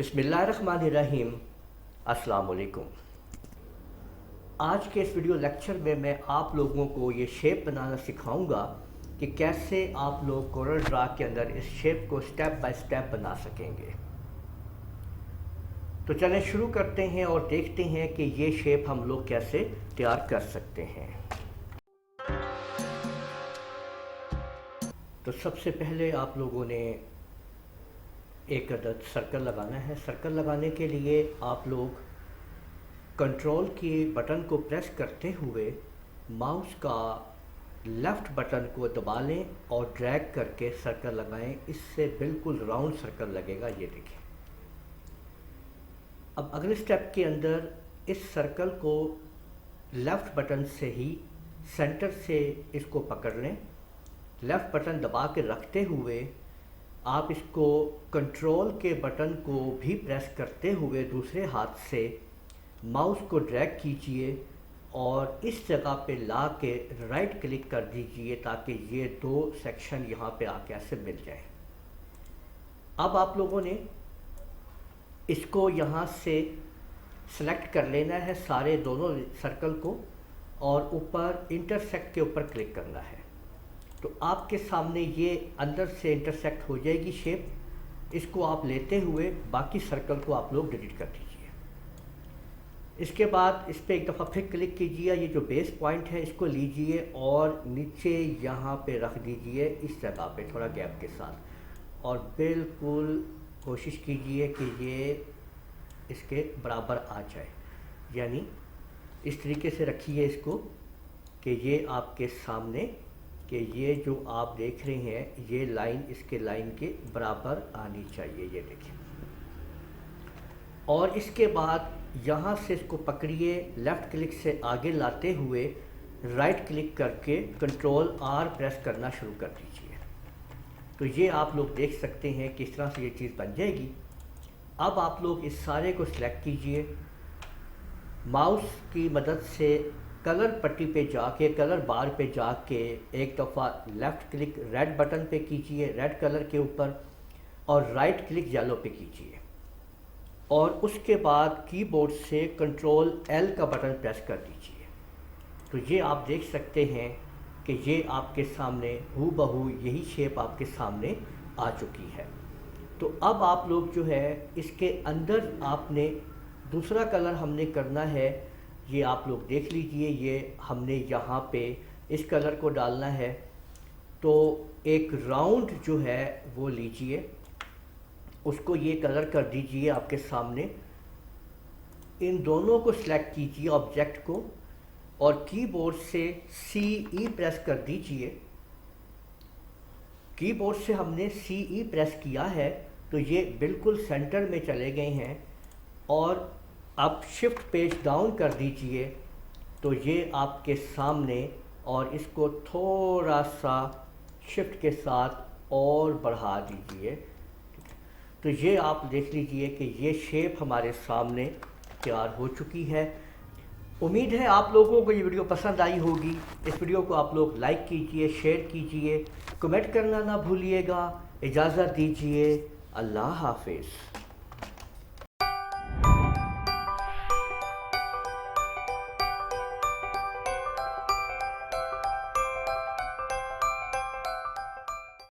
बिस्मिल्लाहिर्रहमानिर्रहीम। अस्सलाम वालेकुम। आज के इस वीडियो लेक्चर में मैं आप लोगों को ये शेप बनाना सिखाऊंगा कि कैसे आप लोग कोरल ड्रा के अंदर इस शेप को स्टेप बाय स्टेप बना सकेंगे। तो चलें शुरू करते हैं और देखते हैं कि ये शेप हम लोग कैसे तैयार कर सकते हैं। तो सबसे पहले आप लोगों ने एक अदद सर्कल लगाना है। सर्कल लगाने के लिए आप लोग कंट्रोल के बटन को प्रेस करते हुए माउस का लेफ़्ट बटन को दबा लें और ड्रैग करके सर्कल लगाएं। इससे बिल्कुल राउंड सर्कल लगेगा। ये देखिए। अब अगले स्टेप के अंदर इस सर्कल को लेफ़्ट बटन से ही सेंटर से इसको पकड़ लें। लेफ़्ट बटन दबा के रखते हुए आप इसको कंट्रोल के बटन को भी प्रेस करते हुए दूसरे हाथ से माउस को ड्रैग कीजिए और इस जगह पे ला के राइट क्लिक कर दीजिए ताकि ये दो सेक्शन यहाँ पे आके ऐसे मिल जाए। अब आप लोगों ने इसको यहाँ से सेलेक्ट कर लेना है सारे दोनों सर्कल को और ऊपर इंटरसेक्ट के ऊपर क्लिक करना है। तो आपके सामने ये अंदर से इंटरसेक्ट हो जाएगी शेप। इसको आप लेते हुए बाकी सर्कल को आप लोग डिलीट कर दीजिए। इसके बाद इस पर एक दफ़ा फिर क्लिक कीजिए। ये जो बेस पॉइंट है इसको लीजिए और नीचे यहाँ पे रख दीजिए इस जगह पे थोड़ा गैप के साथ और बिल्कुल कोशिश कीजिए कि ये इसके बराबर आ जाए। यानी इस तरीके से रखिए इसको कि ये आपके सामने कि ये जो आप देख रहे हैं ये लाइन इसके लाइन के बराबर आनी चाहिए। ये देखिए। और इसके बाद यहाँ से इसको पकड़िए, लेफ़्ट क्लिक से आगे लाते हुए राइट क्लिक करके कंट्रोल आर प्रेस करना शुरू कर दीजिए। तो ये आप लोग देख सकते हैं कि इस तरह से ये चीज़ बन जाएगी। अब आप लोग इस सारे को सिलेक्ट कीजिए, माउस की मदद से कलर पट्टी पे जाके कलर बार पे जाके एक दफ़ा लेफ़्ट क्लिक रेड बटन पे कीजिए रेड कलर के ऊपर और राइट क्लिक येलो पे कीजिए और उसके बाद कीबोर्ड से कंट्रोल एल का बटन प्रेस कर दीजिए। तो ये आप देख सकते हैं कि ये आपके सामने हूबहू यही शेप आपके सामने आ चुकी है। तो अब आप लोग जो है इसके अंदर आपने दूसरा कलर हमने करना है। ये आप लोग देख लीजिए। ये हमने यहाँ पे इस कलर को डालना है। तो एक राउंड जो है वो लीजिए, उसको ये कलर कर दीजिए आपके सामने। इन दोनों को सिलेक्ट कीजिए ऑब्जेक्ट को और कीबोर्ड से CE प्रेस कर दीजिए। कीबोर्ड से हमने CE प्रेस किया है तो ये बिल्कुल सेंटर में चले गए हैं और आप शिफ्ट पेज डाउन कर दीजिए तो ये आपके सामने और इसको थोड़ा सा शिफ्ट के साथ और बढ़ा दीजिए। तो ये आप देख लीजिए कि ये शेप हमारे सामने तैयार हो चुकी है। उम्मीद है आप लोगों को ये वीडियो पसंद आई होगी। इस वीडियो को आप लोग लाइक कीजिए, शेयर कीजिए, कमेंट करना ना भूलिएगा। इजाज़त दीजिए। अल्लाह हाफिज़।